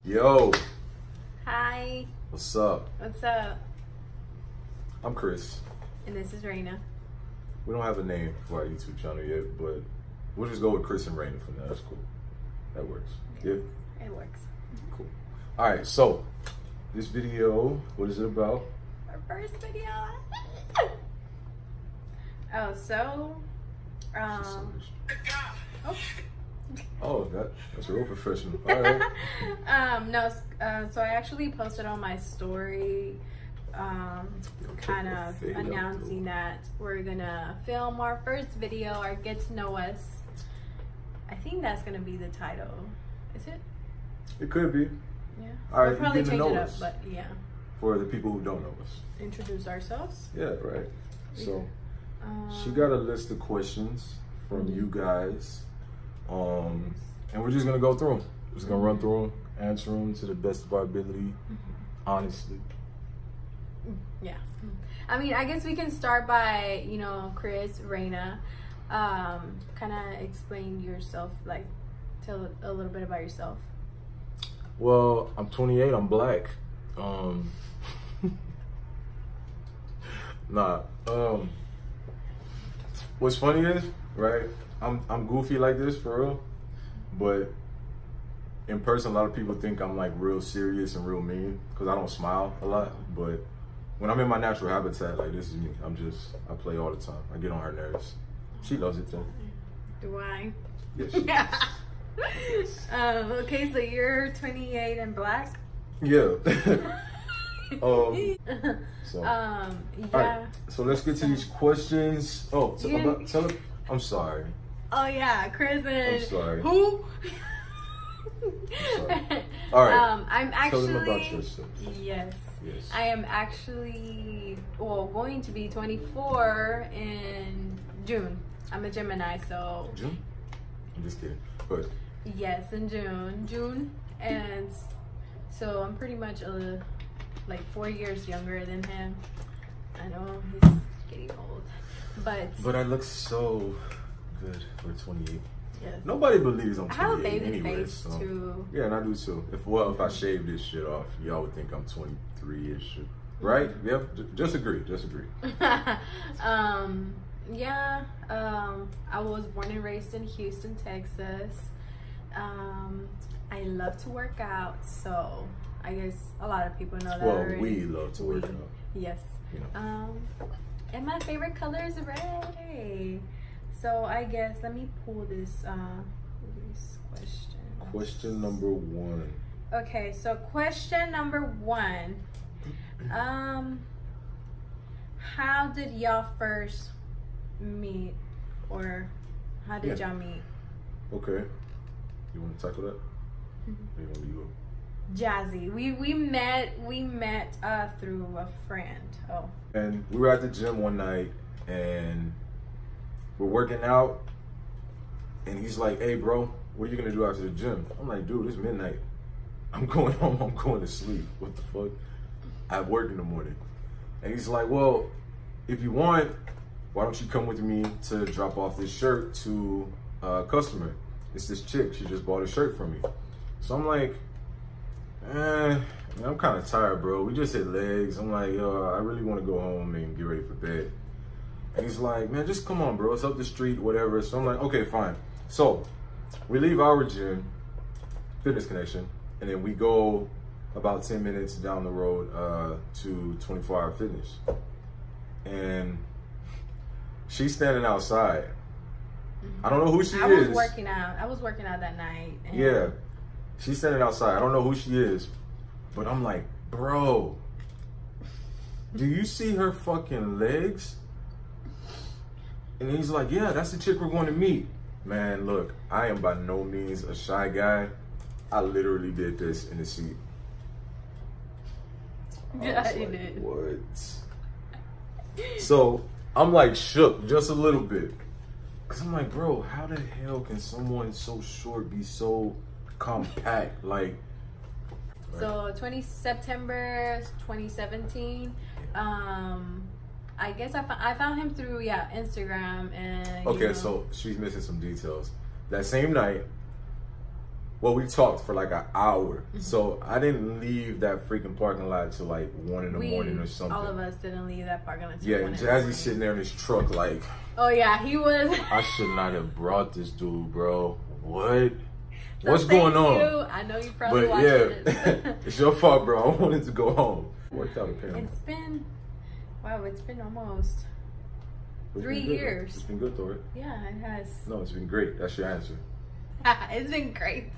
Yo, Hi. what's up? What's up? I'm Chris. And this is Raina. We don't have a name for our YouTube channel yet, but we'll just go with Chris and Raina for now. That's cool. That works. Yeah? It works. Cool. All right, so this video, what is it about? Our first video. That's real professional. All right. So I actually posted on my story, kind of announcing that we're gonna film our first video, or get to know us. I think that's gonna be the title. Is it? It could be. Yeah. All right, we'll probably you change know it up, us. but yeah. For the people who don't know us. Introduce ourselves. Yeah, right. So Yeah. she got a list of questions from you guys. And we're just gonna go through them. We're just gonna run through them, answer them to the best of our ability, honestly. Yeah. I mean, I guess we can start by, Chris, Raina, kind of explain yourself, like tell a little bit about yourself. Well, I'm 28, I'm black. What's funny is, right, I'm goofy like this for real, but in person a lot of people think I'm like real serious and real mean because I don't smile a lot. But when I'm in my natural habitat, like, this is me. I play all the time. I get on her nerves. She loves it too. Do I? Yes. Yeah. Okay, so you're 28 and black. Yeah. Yeah. All right, so let's get to these questions. Oh, tell them. I'm sorry. Oh yeah, Chris and I'm sorry. Who? I'm sorry. All right. I'm actually. Tell them about yourself. Yes. Yes. I am actually, going to be 24 in June. I'm a Gemini, so. June? I'm just kidding. But yes, in June, and so I'm pretty much like 4 years younger than him. I know he's getting old, but I look so good for 28. yes. Nobody believes I'm 28 I have a baby anyway, face so. too. Yeah, and I do too. If I shave this shit off, y'all would think I'm 23-ish, right? Yep. Just agree. Yeah. I was born and raised in Houston, Texas. I love to work out, so I guess a lot of people know that already. We love to work out. Yes. You know. And my favorite color is red. So I guess let me pull these questions. Question number 1. Okay, so question number 1. How did y'all first meet, or how did y'all meet? Okay. You want to tackle that? Or you want me to go? Jazzy. We met through a friend. Oh. And we were at the gym one night and we're working out, and he's like, "Hey bro, what are you gonna do after the gym?" I'm like, "Dude, it's midnight. I'm going home, I'm going to sleep. What the fuck? I have work in the morning." And he's like, "Well, if you want, why don't you come with me to drop off this shirt to a customer? It's this chick, she just bought a shirt from me." So I'm like, man, I'm kind of tired, bro. We just hit legs. I'm like, yo, I really want to go home and get ready for bed. And he's like, man, just come on, bro. It's up the street, whatever. So I'm like, okay, fine. So we leave our gym, Fitness Connection, and then we go about 10 minutes down the road to 24 Hour Fitness. And she's standing outside. I don't know who she is. I was working out that night. And yeah. She's standing outside. I don't know who she is. But I'm like, bro, do you see her fucking legs? And he's like, yeah, that's the chick we're going to meet. Man, look, I am by no means a shy guy. I literally did this in the seat. Yeah, you did. What? So I'm like shook just a little bit. Cause I'm like, bro, how the hell can someone so short be so compact? Like, so September 2017. I guess I found him through Instagram, and okay, so she's missing some details. That same night, Well, we talked for like an hour. So I didn't leave that freaking parking lot till like 1 in the morning or something. All of us didn't leave that parking lot till Yeah, 1 in the Jazzy's sitting there in his truck like, oh yeah, he was. I should not have brought this dude, bro. What? So What's going on? I know you probably But watching yeah, this. it's your fault, bro. I wanted to go home. Worked out apparently. It's been almost 3 years. It's been good, Tori. Yeah, it has. No, it's been great. That's your answer. It's been great.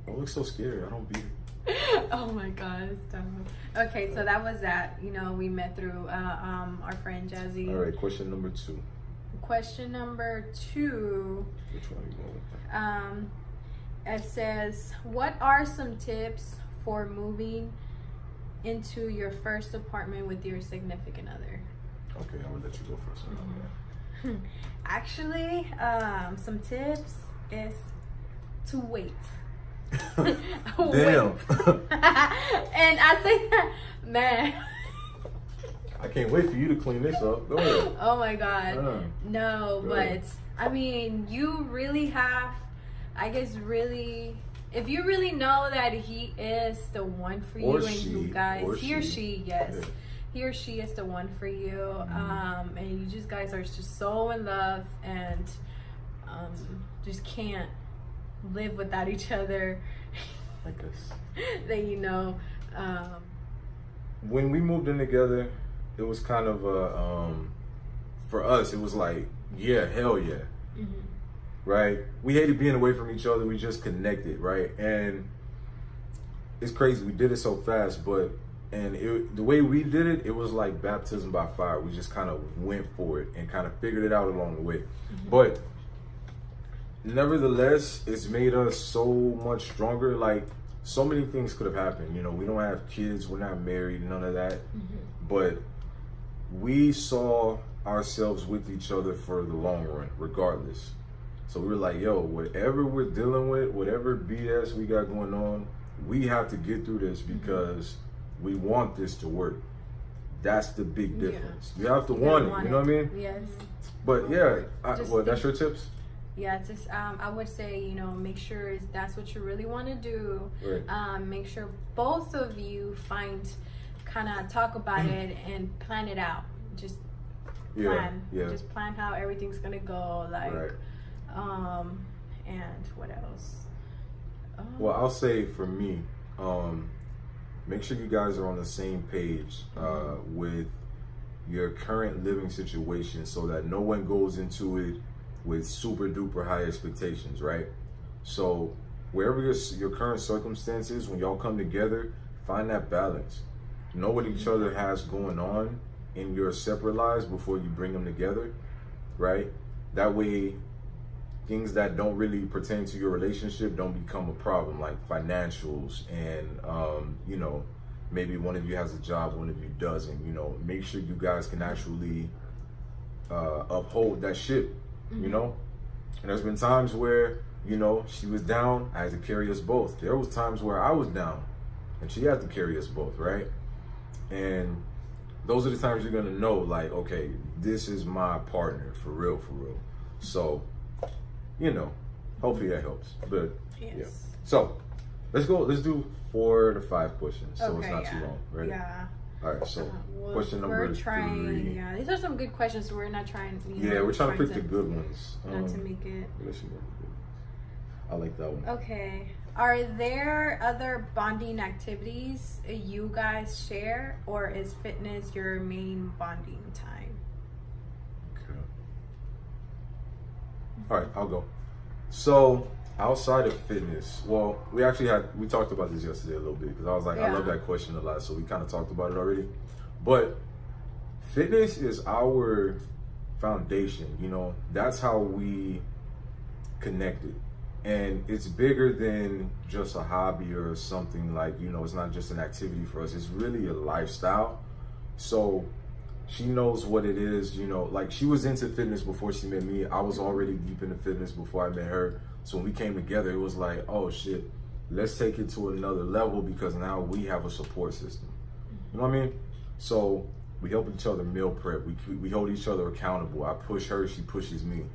Don't look so scared. I don't beat it. Oh my god, it's dumb. Okay, so that was that. You know, we met through our friend Jazzy. All right, question number 2. Question number 2. Which one are you going with? It says, what are some tips for moving into your first apartment with your significant other? Okay, I'm gonna let you go first. Actually, some tips is to wait. Damn. And I say that, man. I can't wait for you to clean this up. Go ahead. Oh my god. No, Go but ahead. I mean, you really have, I guess, really, if you really know that he is the one for you, Or and she, you guys, or he or she. she, yes. Yeah. He or she is the one for you, and you just guys are just so in love, and just can't live without each other. I guess. Then you know. When we moved in together, it was kind of a, for us, it was like, yeah, hell yeah. Right? We hated being away from each other. We just connected, right? And it's crazy. We did it so fast, but the way we did it, it was like baptism by fire. We just kind of went for it and kind of figured it out along the way. But nevertheless, it's made us so much stronger. Like, so many things could have happened. You know, we don't have kids. We're not married, none of that. But we saw ourselves with each other for the long run, regardless. So we were like, yo, whatever we're dealing with, whatever BS we got going on, we have to get through this because we want this to work. That's the big difference. You have to want it, you know what I mean? Yes. But yeah, that's your tips? Yeah, just I would say, you know, make sure if that's what you really want to do. Right. Make sure both of you kind of talk about it and plan it out. Just plan. Yeah. Just plan how everything's gonna go. Like, Right. And what else? Well, I'll say for me, make sure you guys are on the same page with your current living situation, so that no one goes into it with super duper high expectations, right? So wherever your current circumstances, when y'all come together, find that balance. Know what each other has going on in your separate lives before you bring them together, right? That way, things that don't really pertain to your relationship don't become a problem, like financials and, you know, maybe one of you has a job, one of you doesn't, you know. Make sure you guys can actually uphold that ship, you know. And there's been times where, you know, she was down, I had to carry us both. There was times where I was down and she had to carry us both, right? And those are the times you're gonna know, like, okay, this is my partner for real, for real. So, you know, hopefully that helps. But Yes. yeah. So let's do 4 to 5 questions, so it's not too long, right? Yeah. All right. So question number 3. Yeah, these are some good questions. So we're not trying. You know, We're trying to pick the good ones. Not to make it. I like that one. Okay. Are there other bonding activities you guys share, or is fitness your main bonding time? Okay. All right, I'll go. So outside of fitness, well, we talked about this yesterday a little bit, because I was like, I love that question a lot, so we kind of talked about it already. But fitness is our foundation, you know. That's how we connected. And it's bigger than just a hobby or something, like, you know, it's not just an activity for us. It's really a lifestyle. So she knows what it is, you know, like she was into fitness before she met me. I was already deep into fitness before I met her. So when we came together, it was like, oh shit, let's take it to another level, because now we have a support system. You know what I mean? So we help each other meal prep. We hold each other accountable. I push her, she pushes me.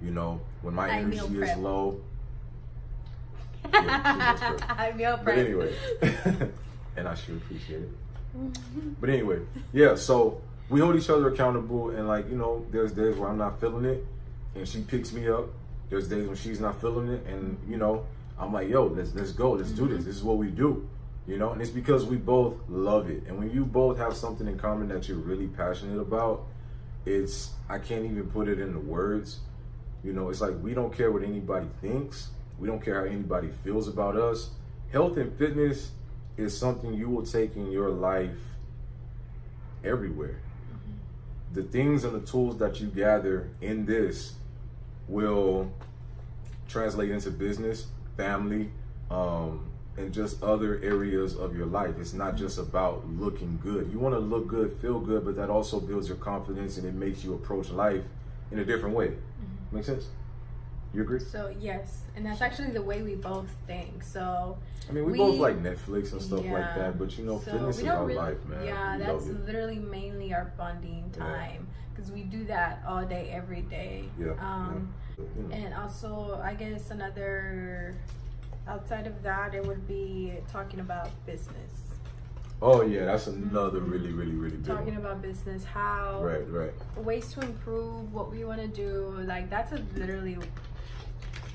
You know, when my energy is low, I'm your friend. But anyway, and I should appreciate it. But anyway, yeah, so we hold each other accountable, and like, you know, there's days where I'm not feeling it and she picks me up. There's days when she's not feeling it, and you know, I'm like, yo, let's go, let's do this. This is what we do, you know. And it's because we both love it. And when you both have something in common that you're really passionate about, I can't even put it into words. You know, it's like we don't care what anybody thinks. We don't care how anybody feels about us. Health and fitness is something you will take in your life everywhere. The things and the tools that you gather in this will translate into business, family, and just other areas of your life. It's not just about looking good. You want to look good, feel good, but that also builds your confidence, and it makes you approach life in a different way. Make sense? You agree? So yes, and that's actually the way we both think. So I mean, we both like Netflix and stuff like that, but you know, so fitness is our life, man. Yeah, that's literally mainly our bonding time, because we do that all day, every day. And also, I guess another, outside of that, it would be talking about business. Oh yeah, that's another really big talking about business, how ways to improve, what we want to do. Like that's literally,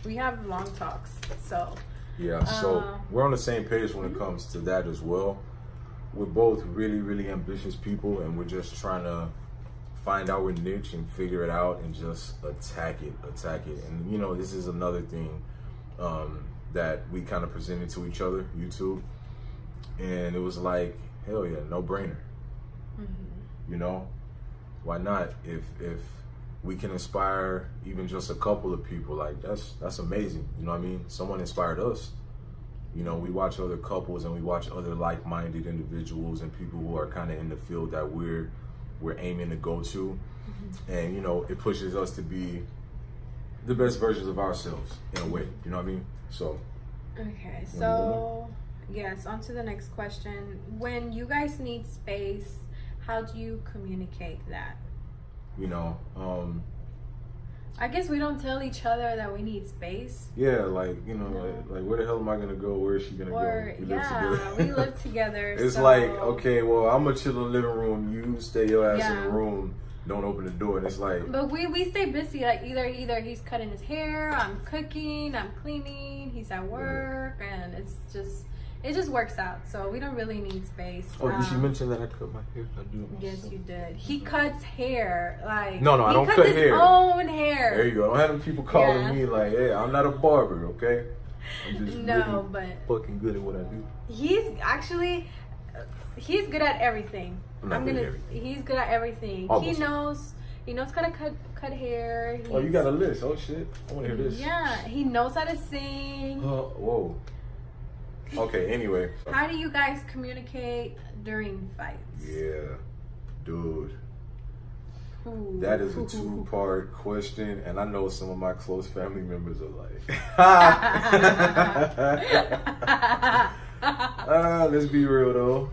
we have long talks. So yeah, so we're on the same page when it comes to that as well. We're both really ambitious people, and we're just trying to find our niche and figure it out and just attack it. And you know, this is another thing that we kind of presented to each other, YouTube. And it was like, hell yeah, no brainer. You know, why not? If we can inspire even just a couple of people, like that's amazing. You know what I mean? Someone inspired us. You know, we watch other couples and we watch other like-minded individuals and people who are kind of in the field that we're aiming to go to. And you know, it pushes us to be the best versions of ourselves in a way. You know what I mean? So okay, so yes, on to the next question. When you guys need space, how do you communicate that? You know, I guess we don't tell each other that we need space. Yeah, like, you know, like where the hell am I gonna go? Where is she gonna go? We live together. We live together. It's so like, okay, well, I'm gonna chill in the living room. You stay your ass in the room. Don't open the door. And it's like, but we stay busy. Like either he's cutting his hair, I'm cooking, I'm cleaning, he's at work, and it just works out. So we don't really need space. Oh, did she mention that I cut my hair? I do. Yes, you did. He cuts hair. Like no, I don't cut hair. He cuts his own hair. There you go. I don't have them people calling me like, hey, I'm not a barber, okay? I'm just but fucking good at what I do. He's good at everything. He's good at everything. Almost. He knows how to cut hair. Oh, you got a list. Oh shit. I want to hear this. Yeah, he knows how to sing. Whoa. Okay, anyway. How do you guys communicate during fights? Yeah, dude. That is a two-part question, and I know some of my close family members are like, let's be real though.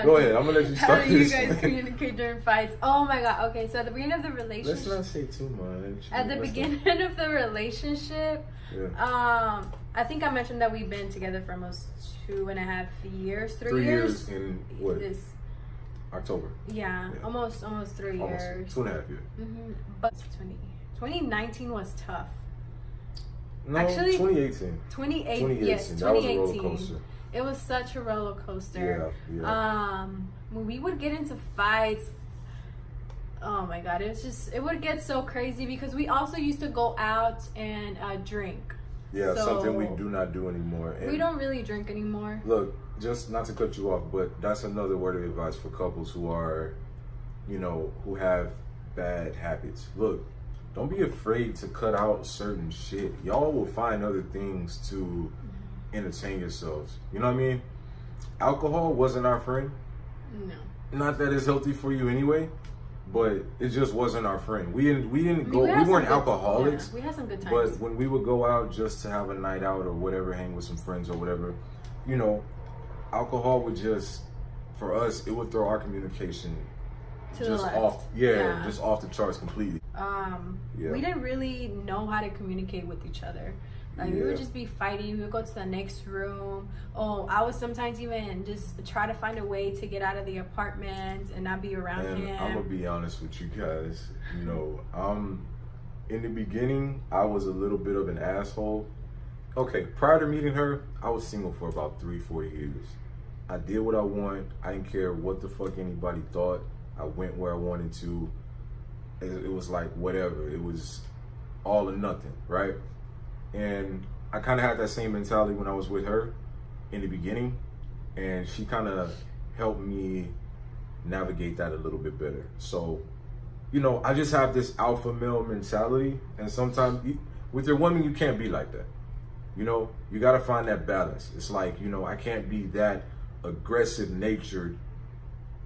Go ahead, I'm gonna let you start. How do you guys communicate during fights? Oh my god. Okay, so at the beginning of the relationship. Let's not say too much. At the beginning of the relationship, I think I mentioned that we've been together for almost 2.5 years, 3 years. 3 years in what? October. Yeah, almost 3 years. 2.5 years. But 2019 was tough. No, actually, 2018. 2018. Yes, 2018. That was a roller coaster. It was such a roller coaster. Yeah. When we would get into fights, oh my god, it would get so crazy because we also used to go out and drink. Yeah, so something we do not do anymore. And we don't really drink anymore. Look, just not to cut you off, but that's another word of advice for couples who are, you know, who have bad habits. Look, don't be afraid to cut out certain shit. Y'all will find other things to entertain yourselves. You know what I mean? Alcohol wasn't our friend. No. Not that it's healthy for you anyway, but it just wasn't our friend. We weren't alcoholics. Yeah, we had some good times. But when we would go out just to have a night out or whatever, hang with some friends or whatever, you know, alcohol would just, for us, it would throw our communication just off. Yeah, just off the charts completely. We didn't really know how to communicate with each other. Like we would just be fighting. We would go to the next room. Oh, I would sometimes even just try to find a way to get out of the apartment and not be around him. I'm gonna be honest with you guys. You know, in the beginning, I was a little bit of an asshole. Okay, prior to meeting her, I was single for about 3-4 years. I did what I want. I didn't care what the fuck anybody thought. I went where I wanted to. It was like whatever. It was all or nothing, right? And I kind of had that same mentality when I was with her in the beginning, and she kind of helped me navigate that a little bit better. So, you know, I just have this alpha male mentality, and sometimes with your woman, you can't be like that. You know, you got to find that balance. It's like, you know, I can't be that aggressive natured.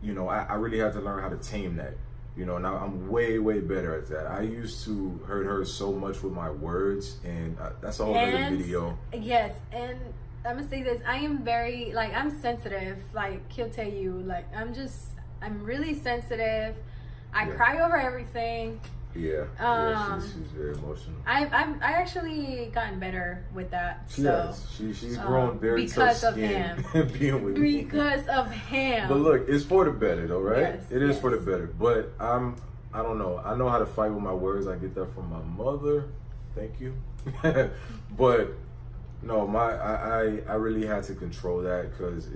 You know, I really had to learn how to tame that. You know, now I'm way better at that. I used to hurt her so much with my words, and that's a whole other video. Yes, and I'm gonna say this. I am very, like, I'm sensitive. Like, he'll tell you, like, I'm really sensitive. I cry over everything. Yeah, she's very emotional. I actually gotten better with that. She's grown very tough skin being with me. Because of him. But look, it's for the better though, right? Yes, it is for the better. But I don't know. I know how to fight with my words. I get that from my mother. Thank you. But no, I really had to control that, because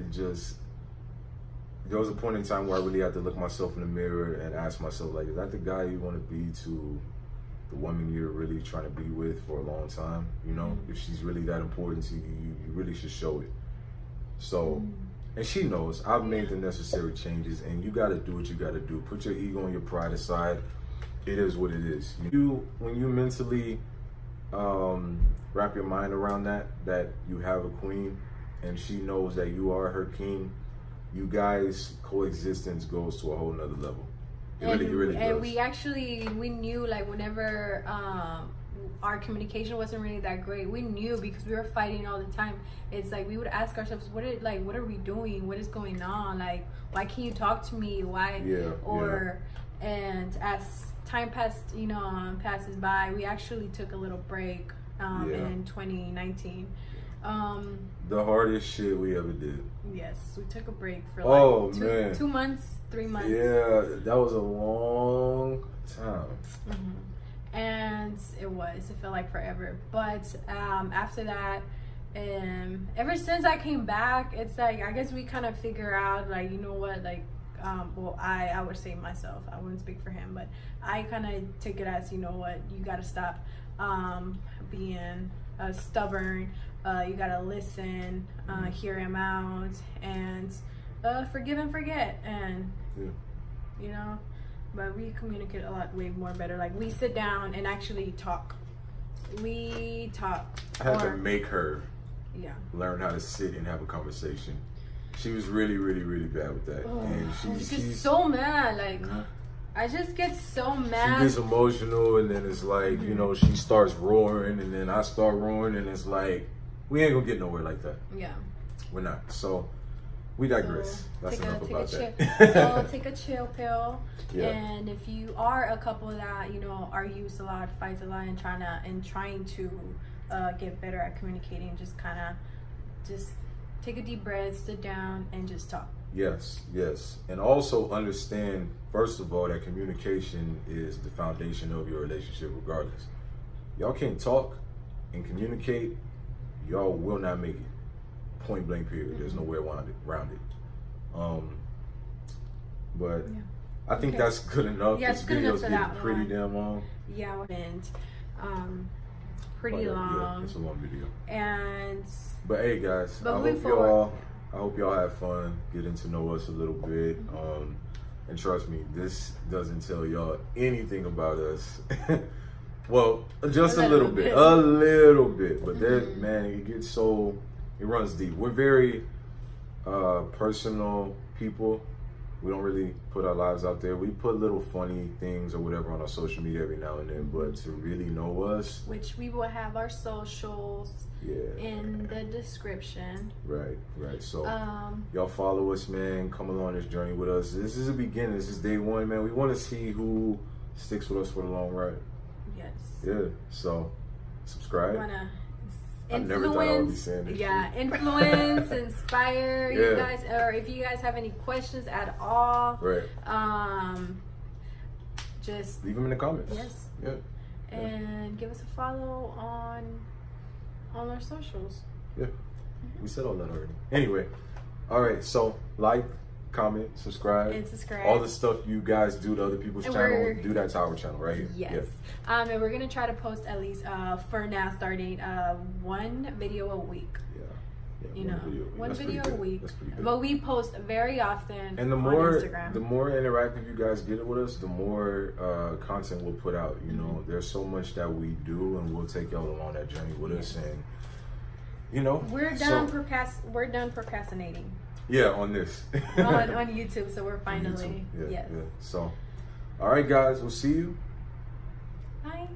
there was a point in time where I really had to look myself in the mirror and ask myself, like, is that the guy you want to be to the woman you're really trying to be with for a long time? You know, if she's really that important to you, you really should show it. So, and she knows I've made the necessary changes, and you got to do what you got to do. Put your ego and your pride aside. It is what it is. When you mentally wrap your mind around that you have a queen, and she knows that you are her king, you guys' coexistence goes to a whole nother level. It really does. And we knew, like, whenever our communication wasn't really that great, we knew, because we were fighting all the time. It's like we would ask ourselves, what are we doing? What is going on? Like, why can't you talk to me? Why? And as time passes by, we actually took a little break in 2019. The hardest shit we ever did. Yes, we took a break for like 2 months, 3 months. Yeah, that was a long time. And it felt like forever. But after that, ever since I came back, it's like, I guess we kind of figure out, like, you know what, like, well, I would say myself, I wouldn't speak for him, but I kind of take it as, you know what, you got to stop being stubborn. You gotta listen, hear him out, and forgive and forget. And you know, but we communicate a lot way more better. Like, we sit down and actually talk. We talk. I had to make her learn how to sit and have a conversation. She was really bad with that, and she's so mad. Like, I just get so mad. She gets emotional, and then it's like, you know, she starts roaring, and then I start roaring, and it's like, we ain't gonna get nowhere like that. Yeah. We're not. So, we digress. That's enough about that. So, take a chill pill. Yeah. And if you are a couple that, you know, argues a lot, fights a lot, and trying to get better at communicating, just take a deep breath, sit down, and just talk. Yes. And also understand, first of all, that communication is the foundation of your relationship regardless. Y'all can't talk and communicate, y'all will not make it. Point blank period. There's no way around it. But I think that's good enough. Yeah, this video's getting pretty damn long. Yeah, and pretty long. Yeah, it's a long video. And but hey guys, I hope y'all have fun getting to know us a little bit. And trust me, this doesn't tell y'all anything about us. Well, just a little bit. But that, man, it runs deep. We're very personal people. We don't really put our lives out there. We put little funny things or whatever on our social media every now and then, but to really know us, which we will have our socials in the description. Right. So y'all follow us, man. Come along this journey with us. This is a beginning. This is day one, man. We want to see who sticks with us for the long ride. Yes. Yeah. So subscribe. We want to influence, influence, inspire you guys, or if you guys have any questions at all, just leave them in the comments. Yes. And give us a follow on our socials. We said all that already. Anyway, all right, so like, comment, subscribe, all the stuff you guys do to other people's channel, do that to our channel right here. Yes. And we're gonna try to post at least for now, starting one video a week. One video a week. That's pretty good. But we post very often, and on Instagram. The more interactive you guys get with us, the more content we'll put out. You know, there's so much that we do, and we'll take y'all along that journey with us. And we're done procrastinating. Yeah, on this. on YouTube, so we're finally So, all right, guys, we'll see you. Bye.